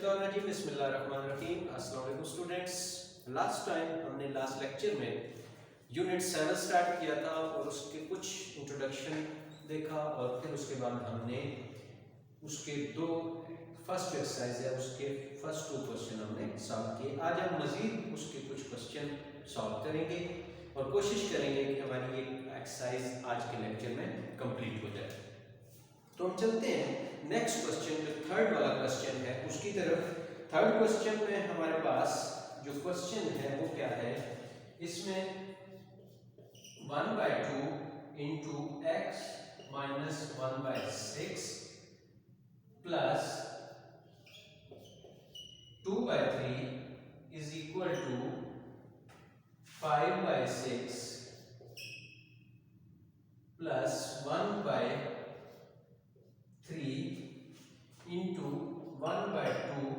मिनशैतानिर्रजीम बिस्मिल्लाहिर्रहमानिर्रहीम। अस्सलाम वालेकुम स्टूडेंट्स। लास्ट टाइम हमने लास्ट लेक्चर में यूनिट 7 स्टार्ट किया था और उसके कुछ इंट्रोडक्शन देखा और फिर उसके बाद हमने उसके दो फर्स्ट एक्सरसाइज है उसके फर्स्ट 2 क्वेश्चन हमने सॉल्व किए। आज हम मज़ीद उसके कुछ क्वेश्चन सॉल्व करेंगे और कोशिश करेंगे कि हमारी ये एक्सरसाइज आज के लेक्चर में कंप्लीट हो जाए। तो हम चलते हैं नेक्स्ट क्वेश्चन, जो थर्ड वाला क्वेश्चन है उसकी तरफ। थर्ड क्वेश्चन में हमारे पास जो क्वेश्चन है वो क्या है, इसमें 1/2 into X minus 1/6 plus 2/3 is equal to 5/6 plus 1/3 into 1/2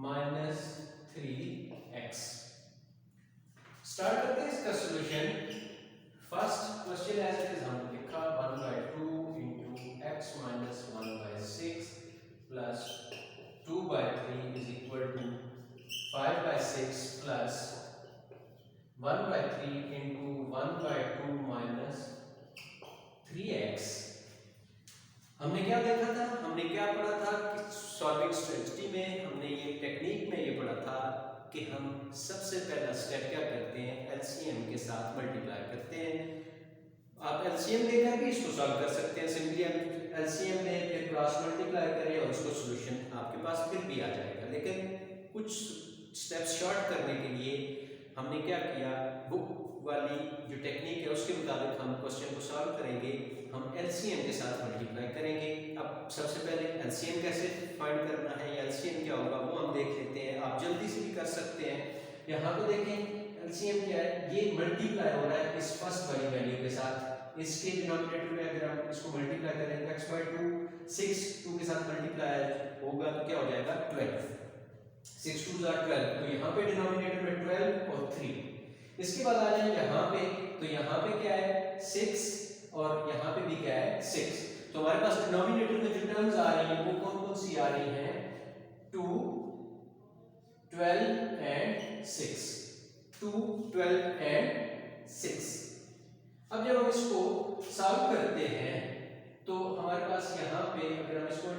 minus 3x। Start करते हैं इसका solution. First question as it is हमने लिखा 1/2 into X minus 1/6 plus 2/3 is equal to 5/6 plus 1/3 into 1/2 minus 3x। हमने क्या देखा था, हमने क्या पढ़ा था कि सॉल्विंग स्ट्रेटजी में हमने ये टेक्निक में ये पढ़ा था कि हम सबसे पहला स्टेप क्या करते हैं, एलसीएम के साथ मल्टीप्लाई करते हैं। आप एलसीएम लेकर भी इसको सॉल्व कर सकते हैं, सिंपली आप एलसीएम में फिर क्रॉस मल्टीप्लाई करें और उसको सॉल्यूशन आपके पास फिर भी आ जाएगा। लेकिन कुछ स्टेप्स शॉर्ट करने के लिए हमने क्या किया, बुक वाली जो टेक्निक है उसके मुताबिक हम क्वेश्चन को सॉल्व करेंगे। हम एलसीएम के साथ मल्टीप्लाई करेंगे। अब सबसे पहले एलसीएम कैसे फाइंड करना है या एलसीएम क्या होगा वो हम देख लेते हैं। आप जल्दी से भी कर सकते हैं। यहाँ पे देखें एलसीएम क्या है, ये मल्टीप्लाई हो रहा है इस फर्स्ट वाली वैल्यू के साथ। इसके डिनोमिनेटर में अगर हम इसको मल्टीप्लाई करें x/2 6 2 के साथ मल्टीप्लाई होगा तो क्या हो जाएगा 12। 6 2 12, तो यहाँ पे डिनोमिनेटर में 12 और 3। इसके बाद आ जाए यहाँ पे, तो यहाँ पे क्या है 6 और यहाँ पे भी क्या है 6। तो हमारे पास डिनोमिनेटर में जो टर्म्स आ रही हैं वो कौन कौन सी आ रही हैं, 2 12 एंड 6, 2 12 एंड 6। अब जब हम इसको सॉल्व करते हैं तो हमारे पास यहाँ पे अगर हम इसको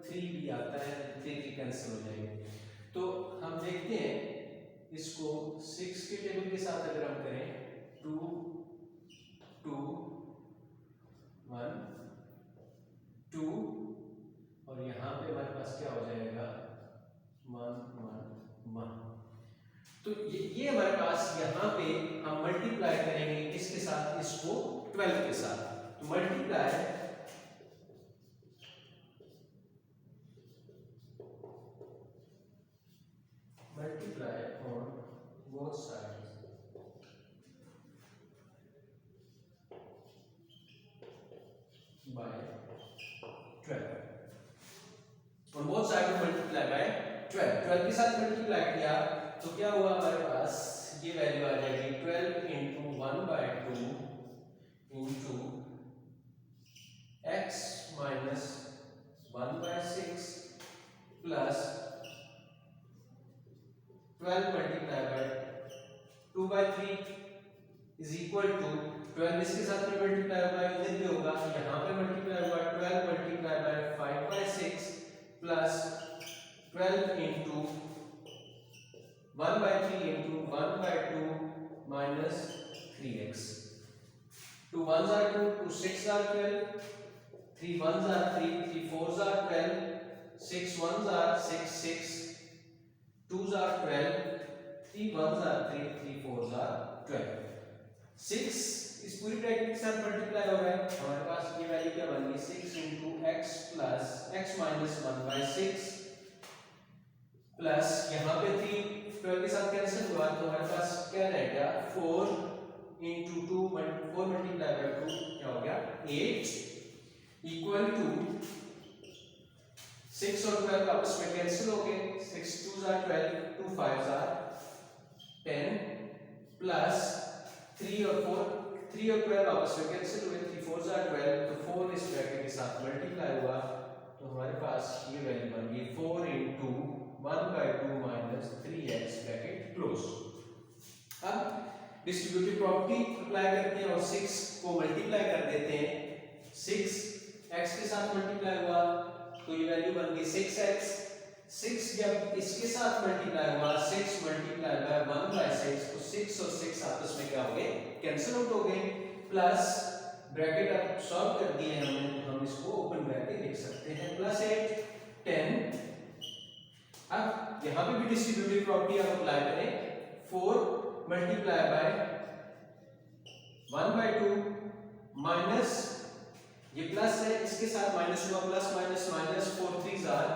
3 भी आता है, 3 कैंसिल हो जाएंगे। तो हम देखते हैं इसको 6 के टेबल के साथ अगर हम करें 2 2 1 2 और यहाँ पे हमारे पास क्या हो जाएगा 1 1 1। तो ये हमारे पास यहाँ पे हम मल्टीप्लाई करेंगे किसके साथ, इसको 12 के साथ। तो multiply on both sides by 12। on both sides multiply by 12 के साथ मल्टीप्लाई किया तो क्या हुआ, हमारे पास ये वैल्यू आ जाएगी 12 into 1/2 into x minus 1/6 plus 12 multiply by 2/3 is equal to 12 इसके साथ में मल्टीप्लाई होगा, इधर भी होगा, यहाँ पे मल्टीप्लाई हुआ 12 multiply bye 5/6 plus 12 into 1/3 into 1/2 minus 3x। 2 1s are 2, 2 6s are 12, 3 1s are 3, 3 4s are 12, 6 1s are 6, 6 2s are 12, 3 1s are 3, 3 4s are 12। 6 इस पूरी ब्रैकेट के साथ मल्टीप्लाई हो रहा है, हमारे पास ये वैल्यू क्या बन गई 6 into x plus x minus 1/6 plus यहाँ पे 3 12 के साथ कैंसिल हुआ तो हमारे पास क्या रहेगा 4 इंटू 2 4 मल्टीप्लाई बाय 2 क्या हो गया 8 इक्वल टू 6 और 12 आपस में कैंसिल हो गए, 6 2s are 12, 2 5s are 10 plus 3 और 12 आपस में कैंसिल हुए, 3 4s are 12, तो 4 इस ब्रैकेट के साथ मल्टीप्लाई हुआ तो हमारे पास ये वैल्यू बन गई 4 इंटू डिस्ट्रीब्यूटिव प्रॉपर्टी अप्लाई करते हैं और 6 को मल्टीप्लाई कर देते हैं। 6 x के साथ मल्टीप्लाई हुआ तो ये वैल्यू बन गई 6x। 6 जब इसके साथ मल्टीप्लाई हुआ 6 मल्टीप्लाई बाय 1/6 तो 6 और 6 आपस में क्या हो गए, कैंसिल आउट हो गए। प्लस ब्रैकेट अब सॉल्व कर दिए हमने, हम इसको ओपन ब्रैकेट लिख सकते हैं प्लस 8 10। अब यहां पे भी डिस्ट्रीब्यूटिव प्रॉपर्टी आप अप्लाई करें, 4 मल्टीप्लाई बाय 1/2 माइनस ये प्लस है इसके साथ माइनस हुआ plus minus minus 4 3s are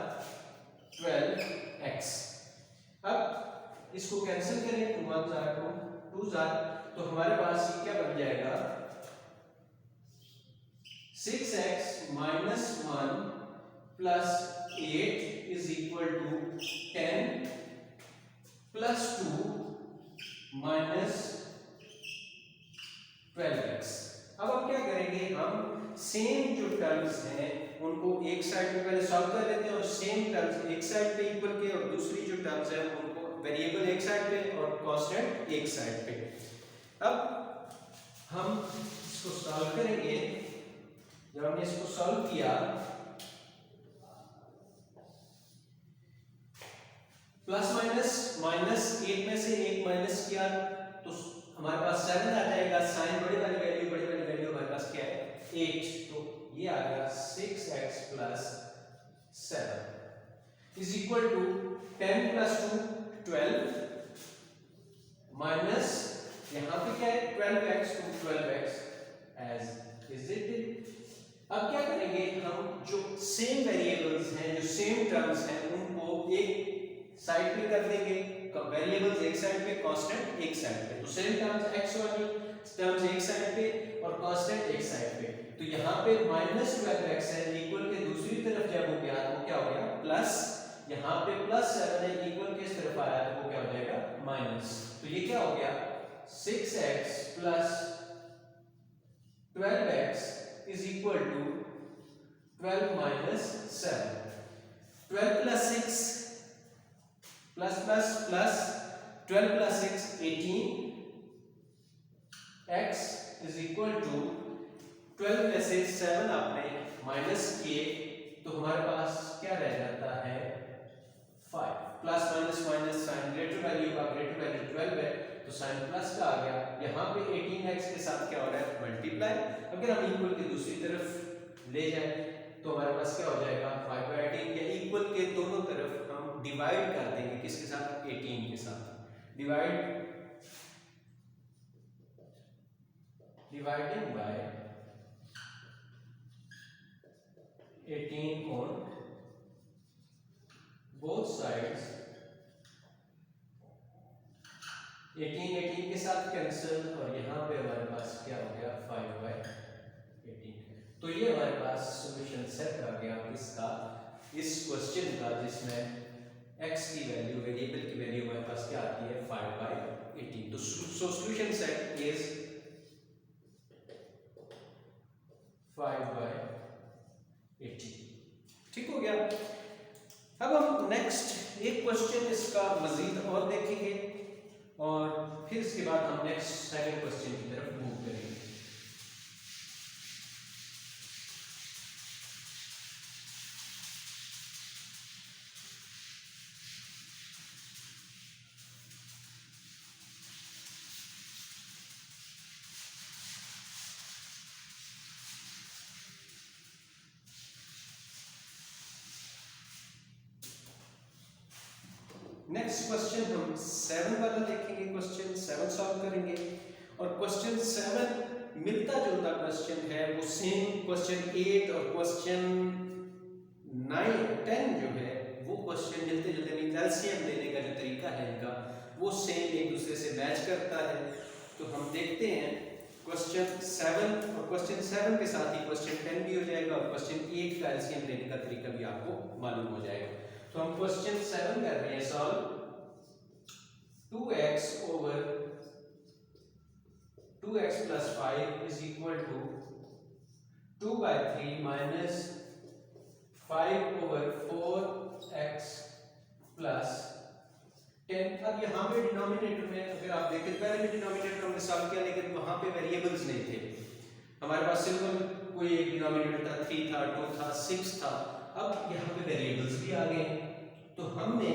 12x। अब इसको कैंसिल करें, 2 1s आर 2 2s आर, तो हमारे पास ये क्या बन जाएगा 6x minus 1 plus 8 is equal to 10 plus 2 minus 12x। अब हम क्या करेंगे, हम सेम जो टर्म्स हैं उनको एक साइड पे पहले सॉल्व कर लेते हैं और सेम टर्म्स एक साइड पे इक्वल के और दूसरी जो टर्म्स हैं उनको वेरिएबल एक साइड पे और कांस्टेंट एक साइड पे। अब हम इसको सॉल्व करेंगे। जब हमने इसको सॉल्व किया प्लस माइनस माइनस 8 में से 1 माइनस किया तो हमारे पास 7 आ जाएगा। साइन बड़ी वाली वैल्यू हमारे पास क्या है 8, तो ये आ गया 6x plus 7 is equal to 10 plus 2 12 minus यहाँ पे क्या है 12x to 12x as is it। अब क्या करेंगे, हम जो सेम वेरिएबल्स हैं जो सेम टर्म्स हैं उनको एक साइड पे कर देंगे, वेरिएबल्स एक साइड पे कांस्टेंट एक साइड पे। तो सेम टर्म्स x वाली टर्म्स एक साइड पे और कांस्टेंट एक साइड पे। तो यहाँ पे माइनस 12x है, इक्वल के दूसरी तरफ जब हो गया तो क्या हो गया प्लस, यहाँ पे प्लस 7 है, इक्वल के इस तरफ आया तो वो क्या हो जाएगा माइनस। तो ये क्या हो गया 6x plus 12x is equal to 12 minus 7। 12 plus 6 plus plus plus 12 plus 6 18 x is equal to 12 में से 7 आपने माइनस किए तो हमारे पास क्या रह जाता है 5। Plus minus minus sign greater value का ग्रेटर वैल्यू 12 है तो साइन प्लस का आ गया। यहाँ पे 18x के साथ क्या हो रहा है मल्टीप्लाई। अगर हम इक्वल के दूसरी तरफ ले जाए तो हमारे पास क्या हो जाएगा 5/18 या इक्वल के दोनों तरफ हम डिवाइड कर देंगे किसके साथ 18 के साथ। Dividing by 18 on both sides। 18 के साथ कैंसिल और यहाँ पे हमारे पास क्या हो गया 5/18। तो ये हमारे पास सॉल्यूशन सेट आ गया इसका, इस क्वेश्चन का, जिसमें x की वैल्यू वेरिएबल की वैल्यू हमारे पास क्या आती है 5/18। तो सॉल्यूशन सेट इज 5/18। ठीक हो गया। अब हम नेक्स्ट एक क्वेश्चन इसका मजीद और देखेंगे और फिर इसके बाद हम नेक्स्ट सेकंड क्वेश्चन की तरफ मूव करेंगे। नेक्स्ट क्वेश्चन हम 7 वाला देखेंगे, क्वेश्चन 7 सॉल्व करेंगे। और क्वेश्चन 7 मिलता जुलता क्वेश्चन है, वो सेम क्वेश्चन 8 और क्वेश्चन 9 10 जो है वो क्वेश्चन मिलते जुलते मींस एलसीएम लेने का जो तरीका है इनका वो सेम एक दूसरे से मैच करता है। तो हम देखते हैं क्वेश्चन 7 और क्वेश्चन 7 के साथ ही क्वेश्चन 10 भी हो जाएगा और क्वेश्चन 8 का एलसीएम लेने का तरीका भी आपको मालूम हो जाएगा। तो हम क्वेश्चन 7 कर रहे हैं solve. 2x over 2x plus 5 is equal to 2/3 minus 5 over 4x plus 10। अब यहाँ पे डिनोमिनेटर में अगर आप देखें, पहले भी डिनोमिनेटर हमने सॉल्व किया लेकिन वहाँ पे वेरिएबल्स नहीं थे हमारे पास, सिंपल कोई एक डिनोमिनेटर था, 3 था, 2 था, 6 था। अब यहाँ पे वेरिएबल्स भी आ गए, तो हमने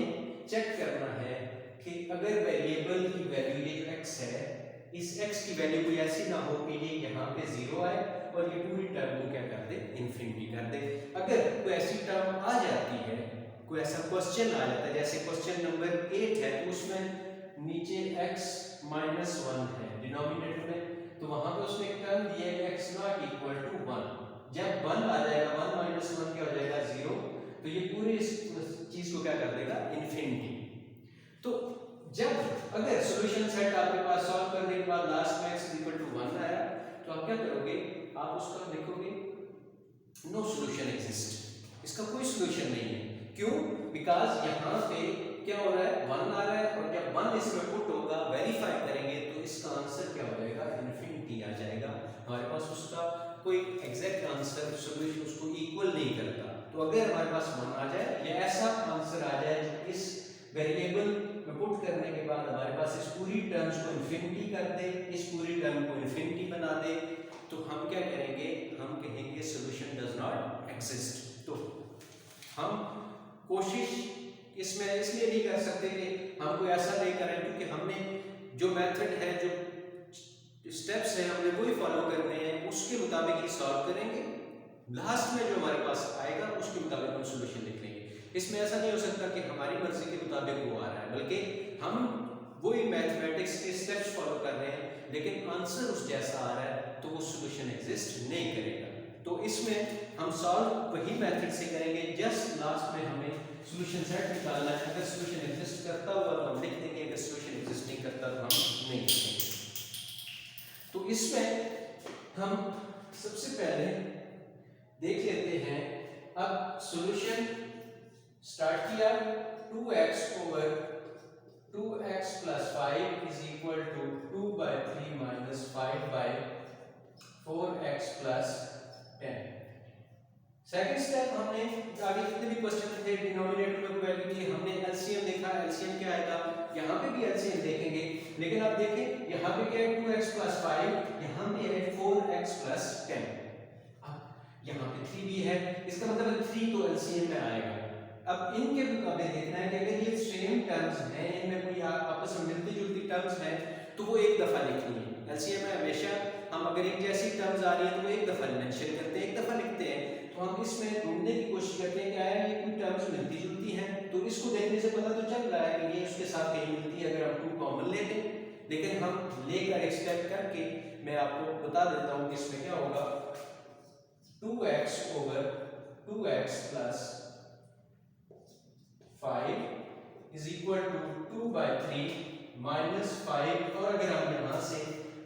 चेक करना है कि अगर वेरिएबल की वैल्यू ये जो x है, इस x की वैल्यू कोई ऐसी ना हो कि ये यहाँ पे 0 आए और ये पूरी टर्म को क्या कर दे, इन्फिनिटी कर दे। अगर कोई ऐसी टर्म आ जाती है, कोई ऐसा क्वेश्चन आ जाता है, जैसे क्वेश्चन नंबर 8 है, तो उसमें नीचे x माइनस 1 है डिनोमिनेटर में, तो वहां पे उसने एक टर्म दिया है x नॉट इक्वल टू 1। जब 1 आ जाएगा, 1 माइनस 1 क्या हो जाएगा, 0, तो ये पूरी इस चीज को क्या कर देगा, इन्फिनिटी। तो जब अगर सॉल्यूशन सेट आपके पास सॉल्व करने के बाद लास्ट में x इक्वल टू 1 आया, तो आप क्या करोगे, आप उसका लिखोगे नो सॉल्यूशन एग्जिस्ट, इसका कोई सॉल्यूशन नहीं है। क्यों? बिकॉज यहाँ पे क्या हो रहा है, 1 आ रहा है, और जब 1 इसमें पुट होगा, वेरीफाई करेंगे, तो इसका आंसर क्या हो जाएगा, इन्फिनिटी आ जाएगा। हमारे पास उसका कोई एग्जैक्ट आंसर सॉल्यूशन उसको इक्वल नहीं करता। तो अगर हमारे पास 1 आ जाए या ऐसा आंसर आ जाए जो इस वेरिएबल में पुट करने के बाद हमारे पास इस पूरी टर्म्स को इन्फिनिटी कर दे, इस पूरी टर्म को इन्फिनिटी बना दे, तो हम क्या करेंगे, हम कहेंगे सॉल्यूशन डज नॉट एग्जिस्ट। तो हम कोशिश इसमें इसलिए नहीं कर सकते कि हम कोई ऐसा नहीं करें, क्योंकि हमने जो मेथड है, जो स्टेप्स हैं, हमने वही फॉलो करने हैं, उसके मुताबिक ही सॉल्व करेंगे। लास्ट में जो हमारे पास आएगा उसके मुताबिक हम सॉल्यूशन लिख लेंगे। इसमें ऐसा नहीं हो सकता कि हमारी मर्जी के मुताबिक वो आ रहा है, बल्कि हम वही मैथमेटिक्स के स्टेप्स फॉलो कर रहे हैं, लेकिन आंसर उस जैसा आ रहा है, तो वो सॉल्यूशन एग्जिस्ट नहीं करेगा। तो इसमें हम सॉल्व वही मेथड से करेंगे, जस्ट लास्ट में हमें सॉल्यूशन सेट निकालना है। अगर सॉल्यूशन एग्जिस्ट करता हुआ तो हम लिख देंगे, अगर सॉल्यूशन एग्जिस्ट नहीं करता तो हम नहीं लिखेंगे। तो इसमें हम सबसे पहले देख लेते हैं, अब सॉल्यूशन स्टार्ट किया, 2x over 2x plus 5 is equal to 2/3 minus 5/4x plus 10। Second step, हमने आगे जितने भी क्वेश्चन थे डिनोमिनेटर में वैल्यू थी, हमने एलसीएम देखा, एलसीएम क्या आएगा, यहाँ पे भी एलसीएम देखेंगे, लेकिन आप देखें यहाँ पे क्या है, 2x प्लस 5, यहाँ पे है 4x प्लस 10, यहाँ पे 3 भी है, इसका मतलब 3 तो एलसीएम में आएगा। अब इनके मुकाबले देखना है कि अगर ये सेम टर्म्स हैं, इनमें कोई आपस में मिलती जुलती टर्म्स हैं, तो वो एक दफा लिखनी है। एलसीएम में हमेशा हम अगर एक जैसी टर्म्स आ रही है तो वो एक दफा मेंशन करते हैं, एक दफा लिखते हैं। तो हम इसमें ढूंढने की कोशिश करते हैं क्या है, ये कोई टर्म्स मिलती जुलती हैं, तो इसको देखने से पता तो चल रहा है कि ये उसके साथ कहीं मिलती है, अगर हम 2 कॉमन ले लें। लेकिन हम लेकर एक स्टेप करके मैं आपको बता देता हूँ कि इसमें क्या होगा, 2x over 2x plus 5 is equal to 2/3 minus 5, और अगर हम यहाँ से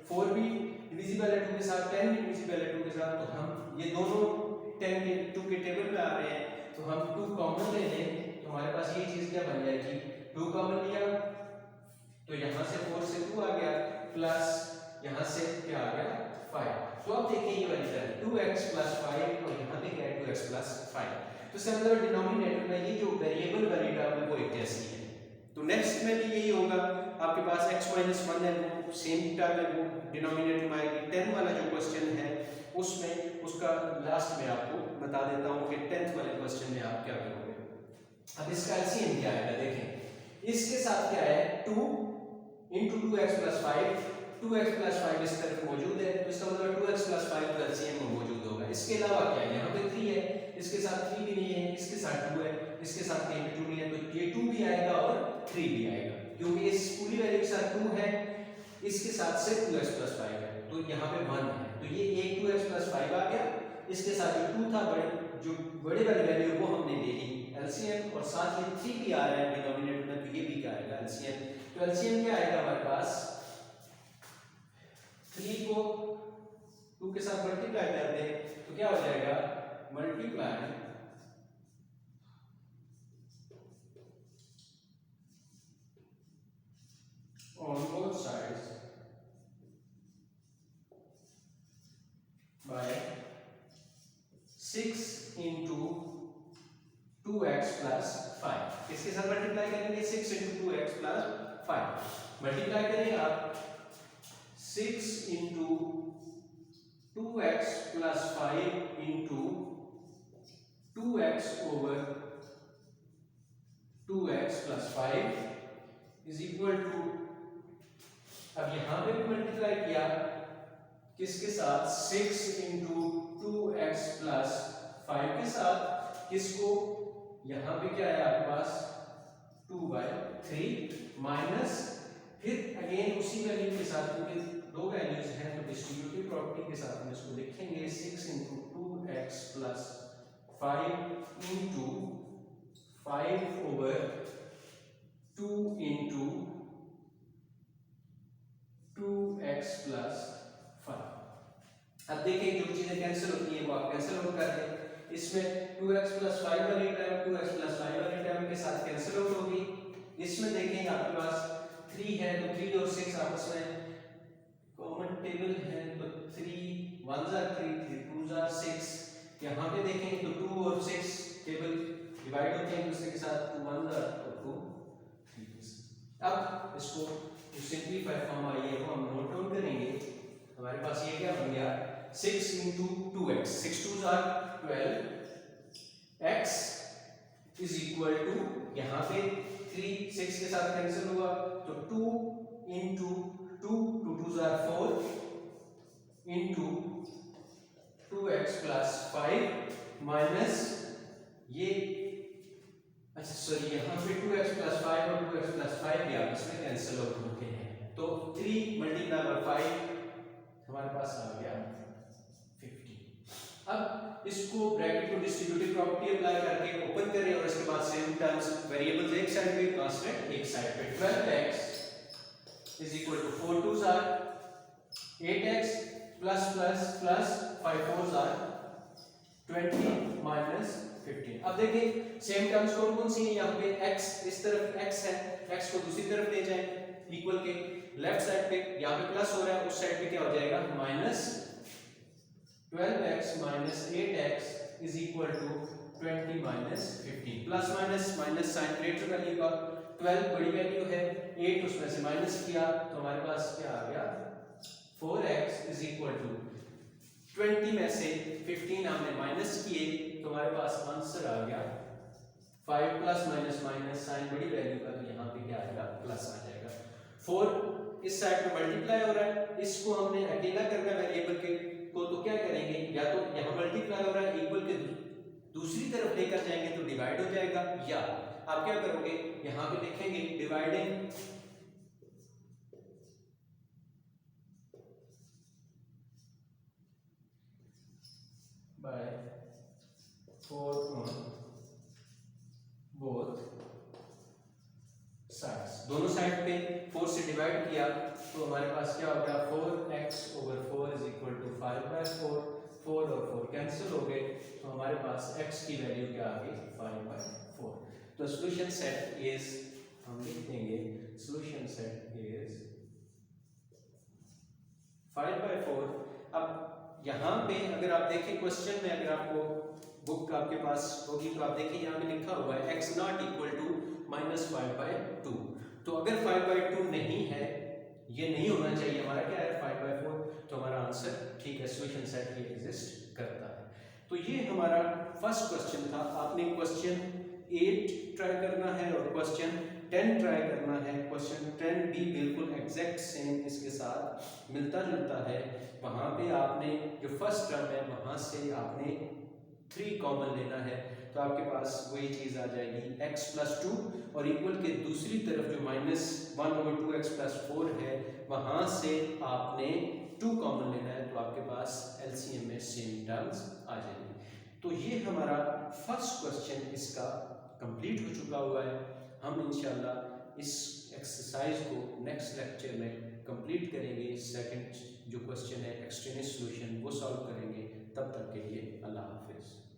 4 भी डिविजिबल है 2 के साथ, 10 भी डिविजिबल है 2 के साथ, तो हम ये दोनों 10 के 2 के टेबल में आ रहे हैं, तो हम 2 कॉमन ले लें, तो हमारे पास ये चीज क्या बन जाएगी, 2 कॉमन लिया तो यहाँ से 4 से 2 आ गया, प्लस यहाँ से क्या आ गया 5। तो अब देखिए ये वाली टर्म 2x प्लस 5, और यहाँ पे क्या है 2x प्लस 5, तो इसका मतलब डिनोमिनेटर में ये जो वेरिएबल वाली टर्म है वो एक जैसी है। तो नेक्स्ट में भी यही होगा, आपके पास x माइनस 1 है, वो सेम टर्म है, वो डिनोमिनेटर में आएगी। 10 वाला जो क्वेश्चन है उसमें उसका लास्ट में आपको बता देता हूँ कि 10th वाले क्वेश्चन में आप क्या करोगे। अब इसका एलसीएम क्या आएगा, देखें इसके साथ क्या है 2 into 2x plus 5, 2x plus 5 इस तरफ मौजूद है, तो इसका मतलब 2x plus 5 तो एलसीएम में मौजूद होगा। इसके अलावा क्या है, यहाँ पे 3 है, इसके साथ 3 भी नहीं है, इसके साथ 2 है, इसके साथ कहीं भी 2 नहीं है, तो ये 2 भी आएगा और 3 भी आएगा, क्योंकि इस पूरी वैल्यू के साथ 2 है, इसके साथ से 2x plus 5 है, तो यहाँ पे 1 है, तो ये एक 2x plus 5 आ गया, इसके साथ जो 2 था जो बड़े वाली वैल्यू वो हमने ले ली एलसीएम, और साथ में 3 भी आ रहा है डिनोमिनेटर में, तो ये भी क्या आएगा एलसीएम। तो एलसीएम क्या आएगा हमारे पास, 3 को 2 के साथ मल्टीप्लाई कर दें तो क्या हो जाएगा, multiply on both sides by 6 into 2x plus 5। किसके साथ मल्टीप्लाई करेंगे 6 इंटू 2x प्लस 5 मल्टीप्लाई करेंगे आप 6 into 2x plus 5 into 2x over 2x plus 5 is equal to, अब यहां पे भी मल्टीप्लाई किया किसके साथ 6 इंटू 2x प्लस 5 के साथ, किसको यहां पे क्या है आपके पास 2/3 माइनस, फिर अगेन उसी वैल्यू के साथ, क्योंकि दो वैल्यूज हैं तो डिस्ट्रीब्यूटिव प्रॉपर्टी के साथ हम इसको लिखेंगे 6 into 2x plus 5 into 5 over 2 into 2x plus 5। अब देखिए जो चीजें कैंसिल होती है वो आप कैंसिल आउट कर दें, इसमें 2x प्लस 5 वाली टर्म 2x प्लस 5 वाली टर्म के साथ कैंसिल आउट होगी। इसमें देखें आपके पास 3 है तो 3 और 6 आपस में कॉमन टेबल है, तो 3 1s are 3 3 2s are 6। यहाँ पे देखें तो 2 और 6 टेबल डिवाइड होते हैं एक दूसरे के साथ, 2 1s are तो 2 3s। अब इसको जो सिंपलीफाई फॉर्म आई है वो हम नोट डाउन करेंगे। हमारे पास ये क्या बन गया 6 into 2x, 6 2s are 12, x is equal to, यहाँ पे 3 6 के साथ कैंसिल हुआ तो 2 into 2 2 2s are 4 into 2x plus 5 minus ये, अच्छा सॉरी यहाँ पे 2x प्लस 5 और 2x प्लस 5 भी आपस में कैंसिल आउट होते हैं, तो 3 मल्टीप्लाई बाय 5 हमारे पास आ गया 50। अब इसको ब्रैकेट को डिस्ट्रीब्यूटिव प्रॉपर्टी अप्लाई करके ओपन करें और इसके बाद सेम टर्म्स वेरिएबल्स एक साइड पे कांस्टेंट एक साइड पे, 12x is equal to 4 2s are 8x plus plus plus 5 4s are 20 minus 15। अब देखिए सेम टर्म्स कौन कौन सी हैं, यहाँ पे x इस तरफ x है, x को दूसरी तरफ ले जाएं इक्वल के लेफ्ट साइड पे, यहाँ पे प्लस हो रहा है उस साइड पे क्या हो जाएगा minus 12x minus 8x is equal to 20 minus 15। Plus minus minus sign greater value का, 12 बड़ी वैल्यू है, 8 उसमें से माइनस किया तो हमारे पास क्या आ गया 4x is equal to 20 में से 15 हमने माइनस किए तो हमारे पास आंसर आ गया 5 प्लस माइनस माइनस साइन बड़ी वैल्यू का, तो यहाँ पे क्या आएगा प्लस आ जाएगा। 4 इस साइड पे मल्टीप्लाई हो रहा है, इसको हमने अकेला करना है वेरिएबल के को, तो क्या करेंगे या तो यहाँ मल्टीप्लाई हो रहा है इक्वल के दूसरी तरफ लेकर जाएंगे तो डिवाइड हो जाएगा, या आप क्या करोगे यहाँ पे लिखेंगे dividing by 4 on both sides, दोनों साइड पे 4 से डिवाइड किया तो हमारे पास क्या हो गया 4x over 4 is equal to 5/4, 4 और 4 कैंसिल हो गए तो हमारे पास x की वैल्यू क्या आ गई 5/4। तो सॉल्यूशन सेट इज, हम लिख देंगे सॉल्यूशन सेट इज 5/4। अब यहाँ पे अगर आप देखें क्वेश्चन में, अगर आपको बुक आपके पास होगी तो आप देखिए यहाँ पे लिखा हुआ है x नॉट इक्वल टू -5/2। तो अगर 5/2 नहीं है, ये नहीं होना चाहिए, हमारा क्या है 5/4, तो हमारा आंसर ठीक है, सॉल्यूशन सेट ये एग्जिस्ट करता है। तो ये हमारा फर्स्ट क्वेश्चन था। आपने क्वेश्चन 8 ट्राई करना है और क्वेश्चन 10 ट्राई करना है। क्वेश्चन 10 भी बिल्कुल एग्जैक्ट सेम इसके साथ मिलता जुलता है। वहाँ पे आपने जो फर्स्ट टर्म है वहाँ से आपने 3 कॉमन लेना है, तो आपके पास वही चीज़ आ जाएगी x + 2 और इक्वल के दूसरी तरफ जो -1/2x + 4 है वहाँ से आपने 2 कॉमन लेना है, तो आपके पास एलसीएम में सेम टर्म्स आ जाएंगे। तो ये हमारा फर्स्ट क्वेश्चन इसका कंप्लीट हो चुका हुआ है। हम इंशाल्लाह इस एक्सरसाइज को नेक्स्ट लेक्चर में कंप्लीट करेंगे। सेकंड जो क्वेश्चन है एक्सटेंडेड सॉल्यूशन वो सॉल्व करेंगे। तब तक के लिए अल्लाह हाफिज़।